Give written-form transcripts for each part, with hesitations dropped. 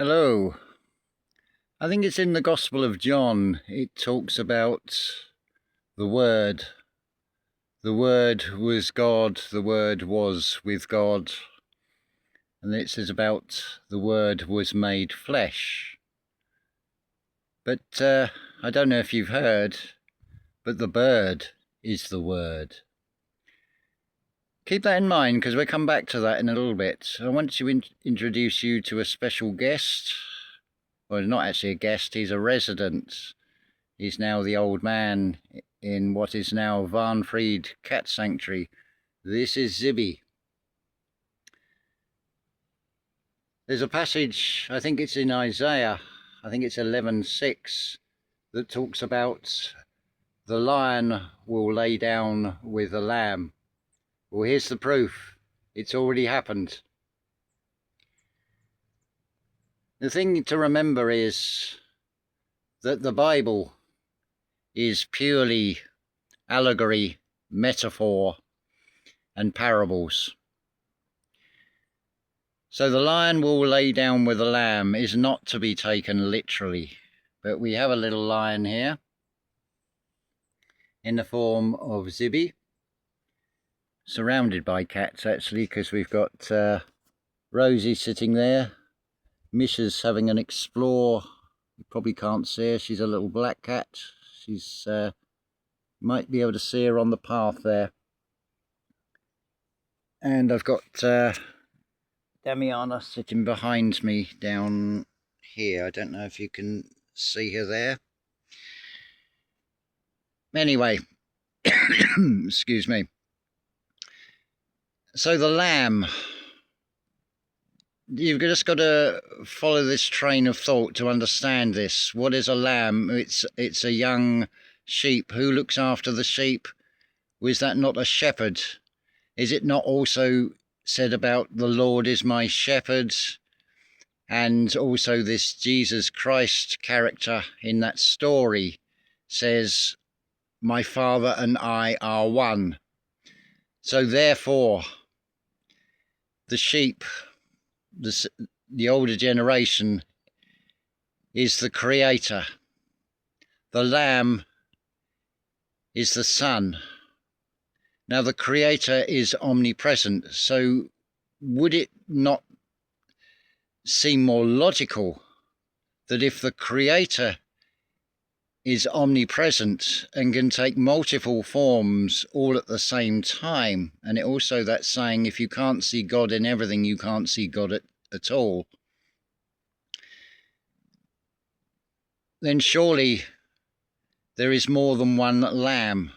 Hello. I think it's in the Gospel of John. It talks about the Word. The Word was God, the Word was with God. And it says about the Word was made flesh. But I don't know if you've heard, but the bird is the Word. Keep that in mind because we'll come back to that in a little bit. I want to introduce you to a special guest. Well, not actually a guest, he's a resident. He's now the old man in what is now Varnfried Cat Sanctuary. This is Zibby. There's a passage, I think it's in Isaiah, I think it's 11:6, that talks about the lion will lay down with the lamb. Well, here's the proof. It's already happened. The thing to remember is that the Bible is purely allegory, metaphor, and parables. So the lion will lay down with the lamb is not to be taken literally, but we have a little lion here in the form of Zibby, surrounded by cats actually, because we've got Rosie sitting there, Misha's having an explore. You probably can't see her, she's a little black cat. She's might be able to see her on the path there. And I've got Damiana sitting behind me down here. I don't know if you can see her there. Anyway, excuse me. So the lamb, you've just got to follow this train of thought to understand this. What is a lamb? It's a young sheep. Who looks after the sheep? Was that not a shepherd? Is it not also said about the Lord is my shepherd? And also this Jesus Christ character in that story says, my Father and I are one. So therefore, the sheep, the older generation, is the creator. The lamb is the son. Now the creator is omnipresent, so would it not seem more logical that if the creator is omnipresent and can take multiple forms all at the same time, and it also that saying, if you can't see God in everything, you can't see God at all, then surely there is more than one lamb.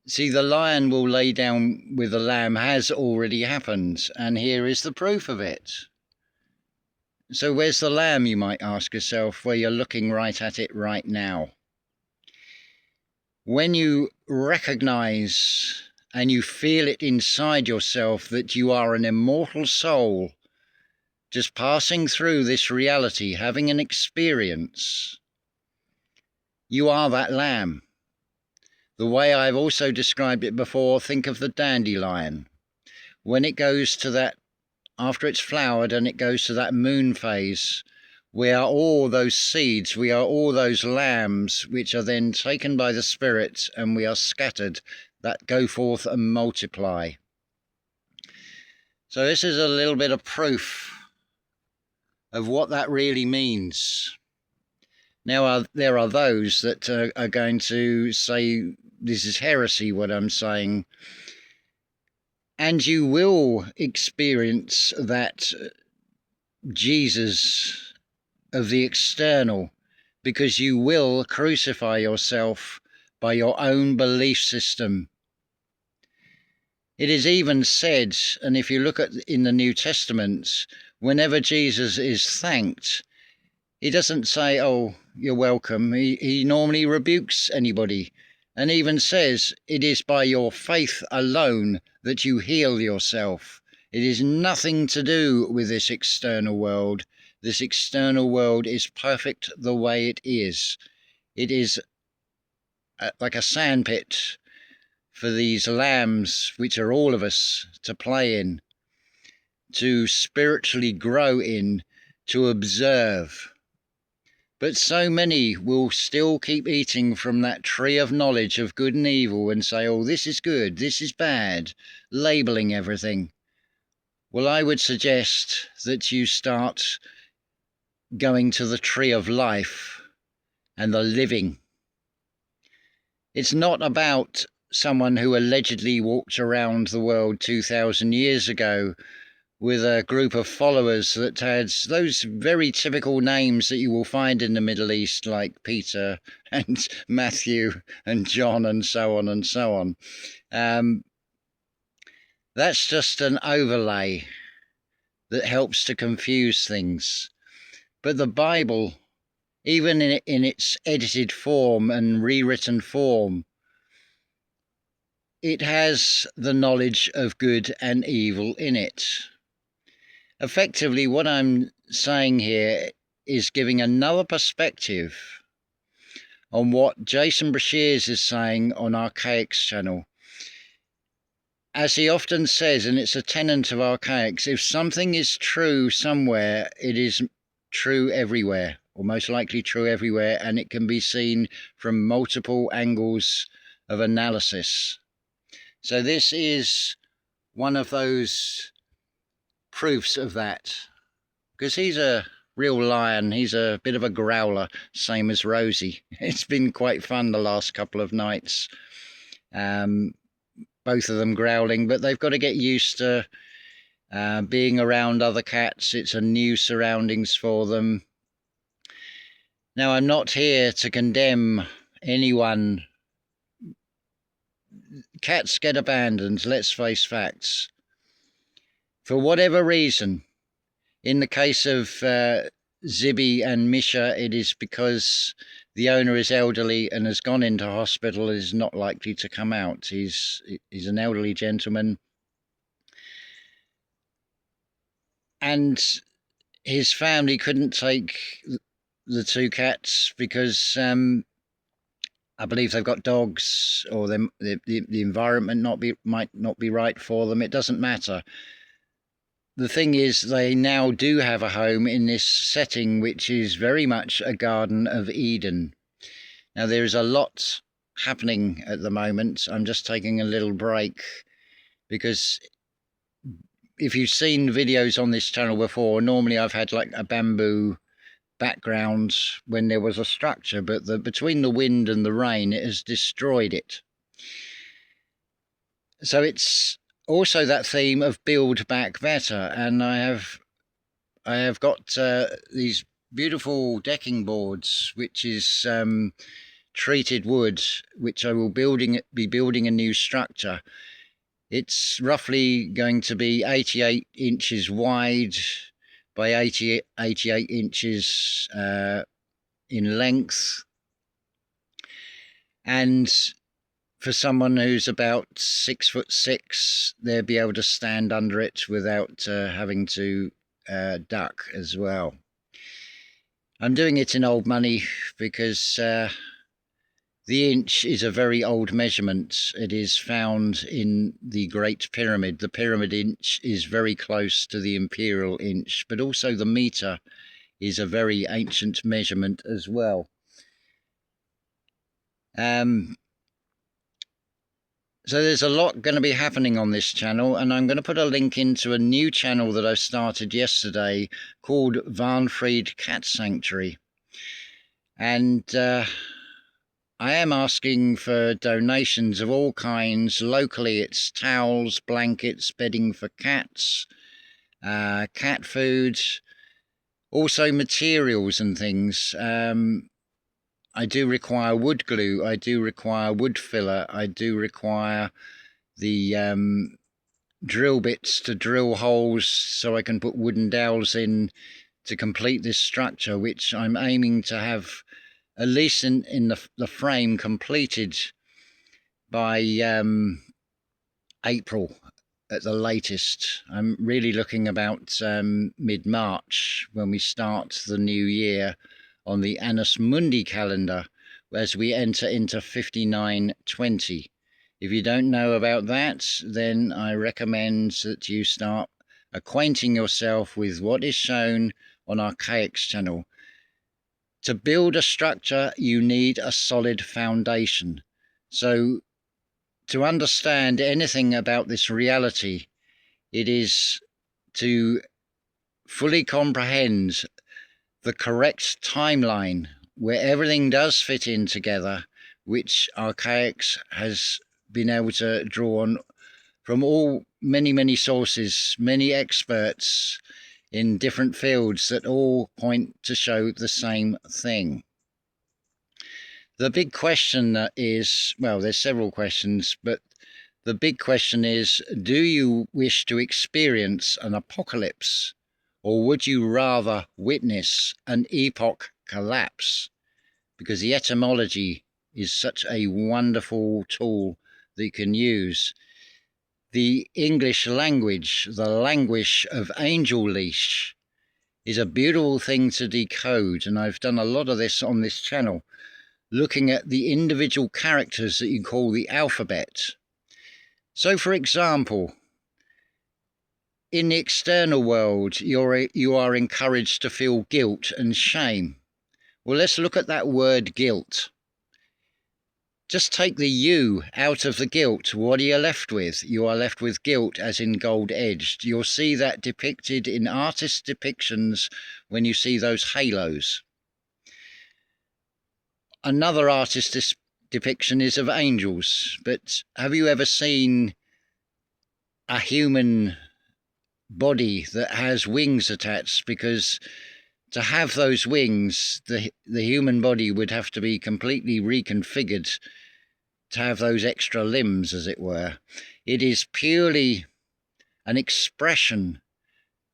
See, the lion will lay down with the lamb has already happened, and here is the proof of it. So where's the lamb, you might ask yourself, where you're looking right at it right now? When you recognize and you feel it inside yourself that you are an immortal soul, just passing through this reality, having an experience, you are that lamb. The way I've also described it before, think of the dandelion. When it goes to that, after it's flowered and it goes to that moon phase, we are all those seeds, we are all those lambs which are then taken by the Spirit and we are scattered, that go forth and multiply. So this is a little bit of proof of what that really means. Now, there are those that are going to say, this is heresy, what I'm saying. And you will experience that Jesus of the external, because you will crucify yourself by your own belief system. It is even said, and if you look at in the New Testament, whenever Jesus is thanked, he doesn't say, oh, you're welcome. He normally rebukes anybody and even says, it is by your faith alone that you heal yourself. It is nothing to do with this external world. This external world is perfect the way it is. It is like a sandpit for these lambs, which are all of us, to play in, to spiritually grow in, to observe. But so many will still keep eating from that tree of knowledge of good and evil and say, oh, this is good, this is bad, labeling everything. Well, I would suggest that you start going to the tree of life and the living. It's not about someone who allegedly walked around the world 2,000 years ago with a group of followers that had those very typical names that you will find in the Middle East, like Peter and Matthew and John and so on and so on. That's just an overlay that helps to confuse things. But the Bible, even in its edited form and rewritten form, it has the knowledge of good and evil in it. Effectively, what I'm saying here is giving another perspective on what Jason Brashears is saying on Archaics channel. As he often says, and it's a tenet of Archaics, if something is true somewhere, it is true everywhere, or most likely true everywhere, and it can be seen from multiple angles of analysis. So this is one of those proofs of that, because he's a real lion. He's a bit of a growler, same as Rosie. It's been quite fun the last couple of nights, both of them growling, but they've got to get used to being around other cats. It's a new surroundings for them. Now, I'm not here to condemn anyone. Cats get abandoned, let's face facts. For whatever reason, in the case of Zibby and Misha, it is because the owner is elderly and has gone into hospital and is not likely to come out. He's an elderly gentleman. And his family couldn't take the two cats because I believe they've got dogs, or the environment might not be right for them. It doesn't matter. The thing is, they now do have a home in this setting, which is very much a Garden of Eden. Now, there is a lot happening at the moment. I'm just taking a little break because if you've seen videos on this channel before, normally I've had like a bamboo background when there was a structure, but between the wind and the rain, it has destroyed it. So it's also that theme of build back better, and I have got these beautiful decking boards, which is treated wood, which I will be building a new structure. It's roughly going to be 88 inches wide by 88 inches in length, and for someone who's about 6'6", they'll be able to stand under it without having to duck as well. I'm doing it in old money because the inch is a very old measurement. It is found in the Great Pyramid. The pyramid inch is very close to the imperial inch, but also the meter is a very ancient measurement as well. So there's a lot going to be happening on this channel, and I'm going to put a link into a new channel that I started yesterday called Varnfried Cat Sanctuary. And I am asking for donations of all kinds. Locally, it's towels, blankets, bedding for cats, cat food, also materials and things. I do require wood glue, I do require wood filler, I do require the drill bits to drill holes so I can put wooden dowels in to complete this structure, which I'm aiming to have at least in the frame completed by April at the latest. I'm really looking about mid-March when we start the new year on the Annus Mundi calendar as we enter into 5920. If you don't know about that, then I recommend that you start acquainting yourself with what is shown on our KX channel. To build a structure, you need a solid foundation. So to understand anything about this reality, it is to fully comprehend the correct timeline where everything does fit in together, which our KX has been able to draw on from many sources, many experts in different fields that all point to show the same thing. The big question is, well, there's several questions, but the big question is, do you wish to experience an apocalypse, or would you rather witness an epoch collapse? Because the etymology is such a wonderful tool that you can use. The English language, the language of angel leash, is a beautiful thing to decode, and I've done a lot of this on this channel, looking at the individual characters that you call the alphabet. So, for example, in the external world, you are encouraged to feel guilt and shame. Well, let's look at that word guilt. Just take the U out of the guilt. What are you left with? You are left with guilt as in gold edged. You'll see that depicted in artist depictions when you see those halos. Another artist depiction is of angels, but have you ever seen a human body that has wings attached? Because to have those wings, the human body would have to be completely reconfigured to have those extra limbs, as it were. It is purely an expression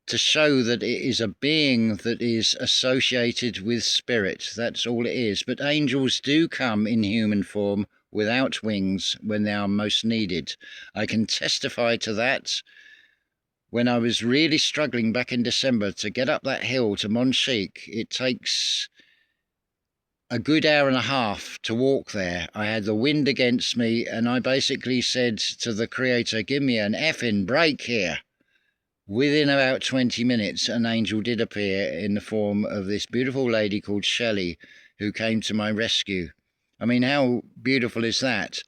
to show that it is a being that is associated with spirit. That's all it is. But angels do come in human form without wings when they are most needed. I can testify to that. When I was really struggling back in December to get up that hill to Monchique, it takes a good hour and a half to walk there. I had the wind against me, and I basically said to the Creator, give me an effing break here. Within about 20 minutes, an angel did appear in the form of this beautiful lady called Shelley, who came to my rescue. I mean, how beautiful is that?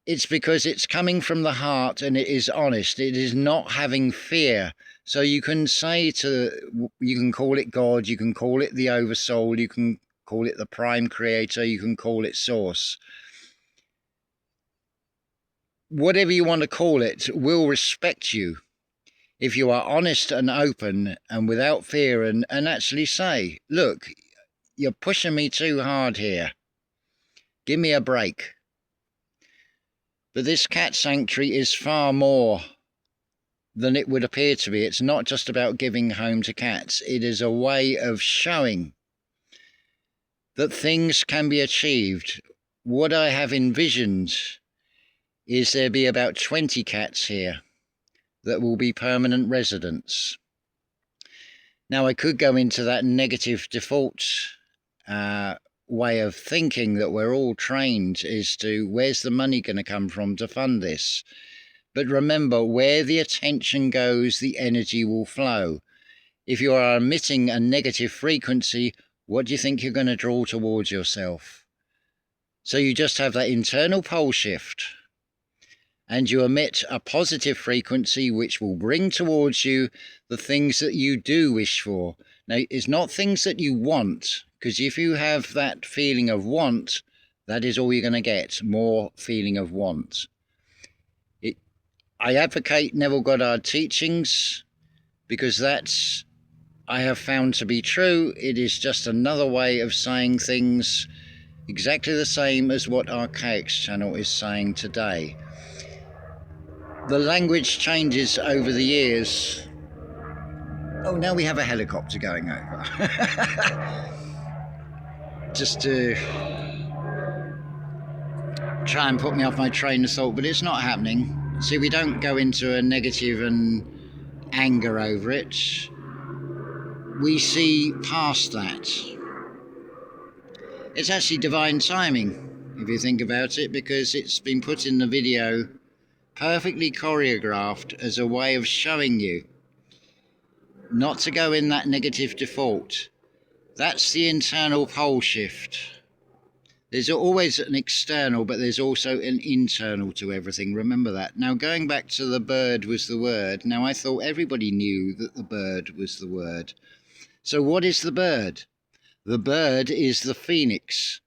It's because it's coming from the heart and it is honest. It is not having fear. So you can you can call it God, you can call it the Oversoul, you can call it the Prime Creator, you can call it Source. Whatever you want to call it will respect you if you are honest and open and without fear, and actually say, look, you're pushing me too hard here. Give me a break. But this cat sanctuary is far more than it would appear to be. It's not just about giving home to cats. It is a way of showing that things can be achieved. What I have envisioned is there be about 20 cats here that will be permanent residents. Now, I could go into that negative default way of thinking that we're all trained as to where's the money going to come from to fund this. But remember, where the attention goes, the energy will flow. If you are emitting a negative frequency, what do you think you're going to draw towards yourself? So you just have that internal pole shift, and you emit a positive frequency which will bring towards you the things that you do wish for. Now, it's not things that you want, because if you have that feeling of want, that is all you're going to get, more feeling of want. I advocate Neville Goddard teachings because that's, I have found to be true. It is just another way of saying things exactly the same as what our KX channel is saying today. The language changes over the years. Oh, now we have a helicopter going over. Just to try and put me off my train of thought, but it's not happening. See, we don't go into a negative and anger over it. We see past that. It's actually divine timing, if you think about it, because it's been put in the video perfectly choreographed as a way of showing you not to go in that negative default. That's the internal pole shift. There's always an external, but there's also an internal to everything. Remember that. Now, going back to the bird was the word. Now, I thought everybody knew that the bird was the word. So what is the bird? The bird is the phoenix.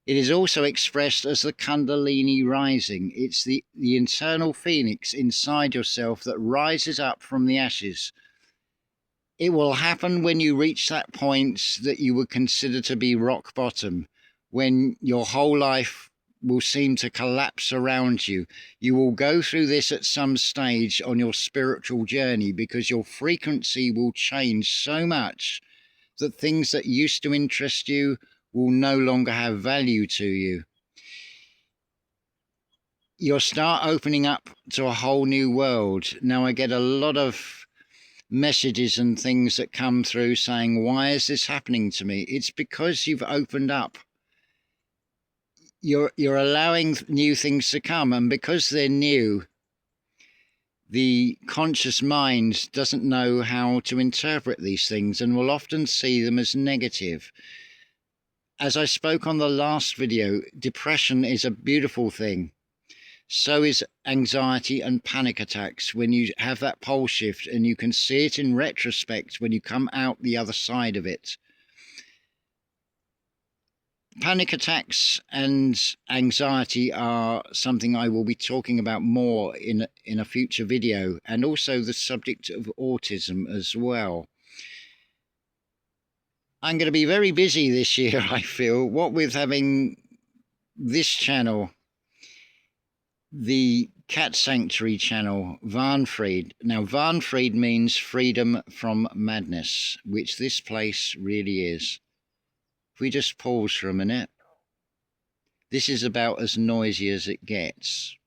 It is also expressed as the Kundalini rising. It's the internal phoenix inside yourself that rises up from the ashes. It will happen when you reach that point that you would consider to be rock bottom, when your whole life will seem to collapse around you. You will go through this at some stage on your spiritual journey, because your frequency will change so much that things that used to interest you will no longer have value to you. You'll start opening up to a whole new world. Now, I get a lot of messages and things that come through saying, why is this happening to me? It's because you've opened up. You're allowing new things to come, and because they're new, the conscious mind doesn't know how to interpret these things and will often see them as negative. As I spoke on the last video, depression is a beautiful thing. So is anxiety and panic attacks when you have that pole shift, and you can see it in retrospect when you come out the other side of it. Panic attacks and anxiety are something I will be talking about more in a future video, and also the subject of autism as well. I'm going to be very busy this year, I feel, what with having this channel, the Cat Sanctuary channel, Varnfried. Now, Varnfried means freedom from madness, which this place really is. If we just pause for a minute, this is about as noisy as it gets.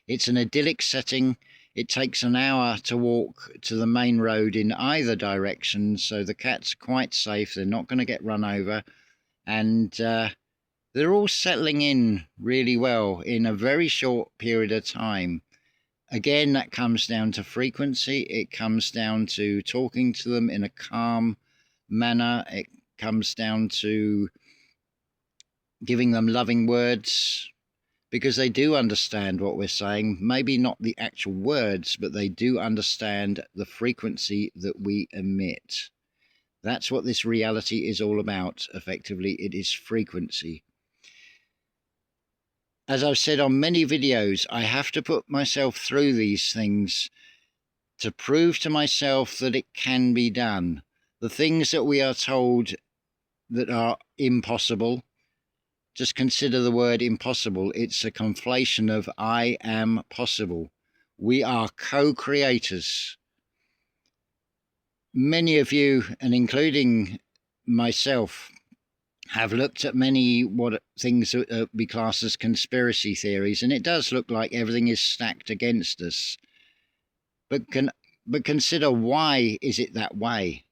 It's an idyllic setting. It takes an hour to walk to the main road in either direction, so the cats are quite safe. They're not going to get run over, and they're all settling in really well in a very short period of time. Again, that comes down to frequency. It comes down to talking to them in a calm manner. It comes down to giving them loving words, because they do understand what we're saying. Maybe not the actual words, but they do understand the frequency that we emit. That's what this reality is all about. Effectively, it is frequency. As I've said on many videos, I have to put myself through these things to prove to myself that it can be done. The things that we are told that are impossible, just consider the word impossible. It's a conflation of I am possible. We are co-creators. Many of you, and including myself, have looked at many what things that be classed as conspiracy theories, and it does look like everything is stacked against us. But consider, why is it that way?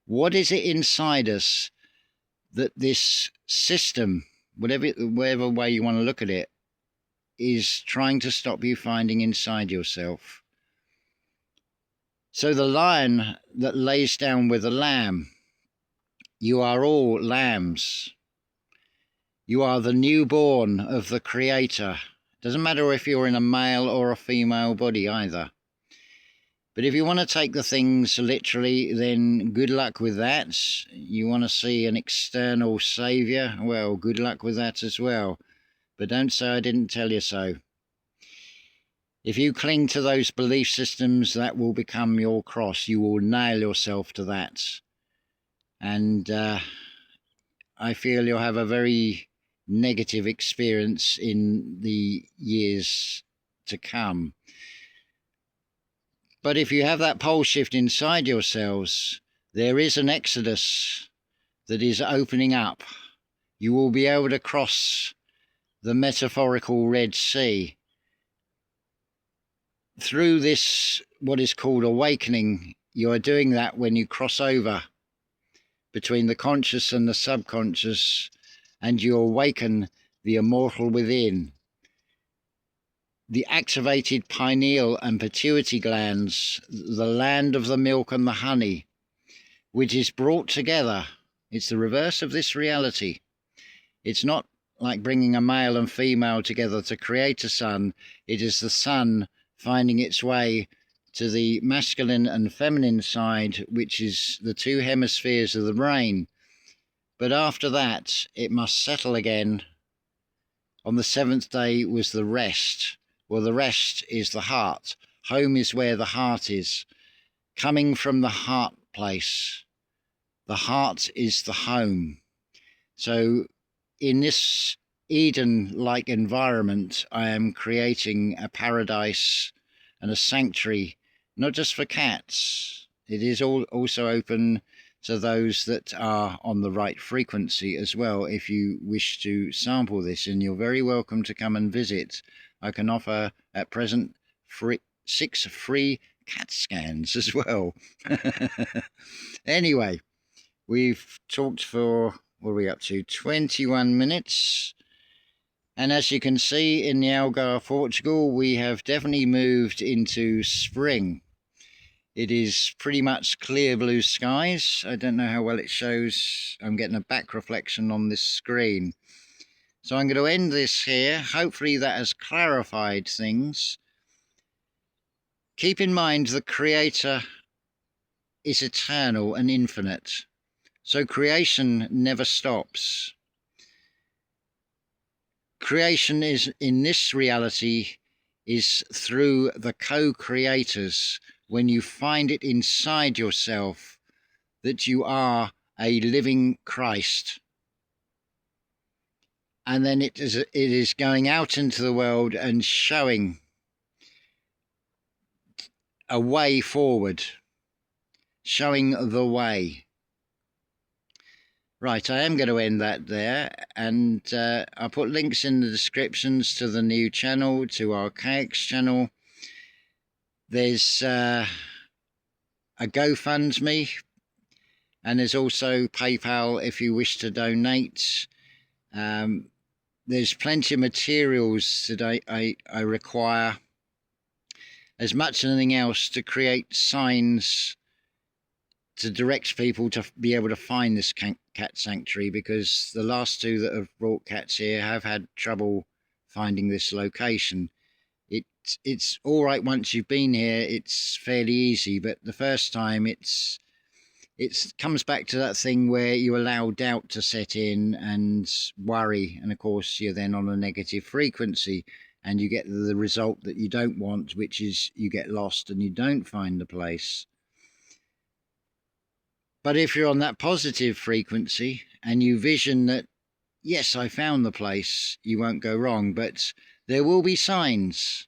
What is it inside us that this system, whatever way you want to look at it, is trying to stop you finding inside yourself? So the lion that lays down with the lamb, you are all lambs. You are the newborn of the Creator. Doesn't matter if you're in a male or a female body either. But if you want to take the things literally, then good luck with that. You want to see an external saviour? Well, good luck with that as well. But don't say I didn't tell you so. If you cling to those belief systems, that will become your cross. You will nail yourself to that. And I feel you'll have a very negative experience in the years to come. But if you have that pole shift inside yourselves, there is an exodus that is opening up. You will be able to cross the metaphorical Red Sea. Through this, what is called awakening, you are doing that when you cross over between the conscious and the subconscious, and you awaken the immortal within. the activated pineal and pituitary glands, the land of the milk and the honey, which is brought together. It's the reverse of this reality. It's not like bringing a male and female together to create a son. It is the sun finding its way to the masculine and feminine side, which is the two hemispheres of the brain. But after that, it must settle again. On the seventh day was the rest. Well, the rest is the heart. Home is where the heart is. Coming from the heart place. The heart is the home. So in this Eden-like environment, I am creating a paradise and a sanctuary, not just for cats. It is also open to those that are on the right frequency as well. If you wish to sample this, and you're very welcome to come and visit. I can offer at present 6 free cat scans as well. Anyway, we've talked for, what are we up to, 21 minutes. And as you can see in the Algarve, Portugal, we have definitely moved into spring. It is pretty much clear blue skies. I don't know how well it shows. I'm getting a back reflection on this screen. So I'm going to end this here. Hopefully that has clarified things. Keep in mind the Creator is eternal and infinite. So creation never stops. Creation is, in this reality, is through the co-creators. When you find it inside yourself that you are a living Christ. And then it is going out into the world and showing a way forward. Showing the way. Right, I am going to end that there, and I'll put links in the descriptions to the new channel, to our KX channel. There's a GoFundMe, and there's also PayPal if you wish to donate. There's plenty of materials that I require, as much as anything else, to create signs to direct people to be able to find this cat sanctuary, because the last two that have brought cats here have had trouble finding this location. It's all right once you've been here, it's fairly easy, but the first time it comes back to that thing where you allow doubt to set in and worry, and of course you're then on a negative frequency and you get the result that you don't want, which is you get lost and you don't find the place. But if you're on that positive frequency and you vision that, yes, I found the place, you won't go wrong. But there will be signs.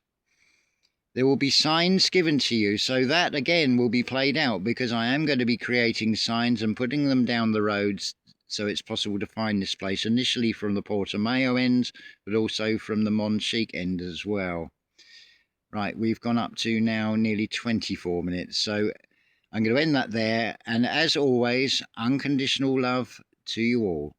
There will be signs given to you. So that, again, will be played out, because I am going to be creating signs and putting them down the roads so it's possible to find this place, initially from the Portimao end, but also from the Monchique end as well. Right, we've gone up to now nearly 24 minutes. So I'm going to end that there. And as always, unconditional love to you all.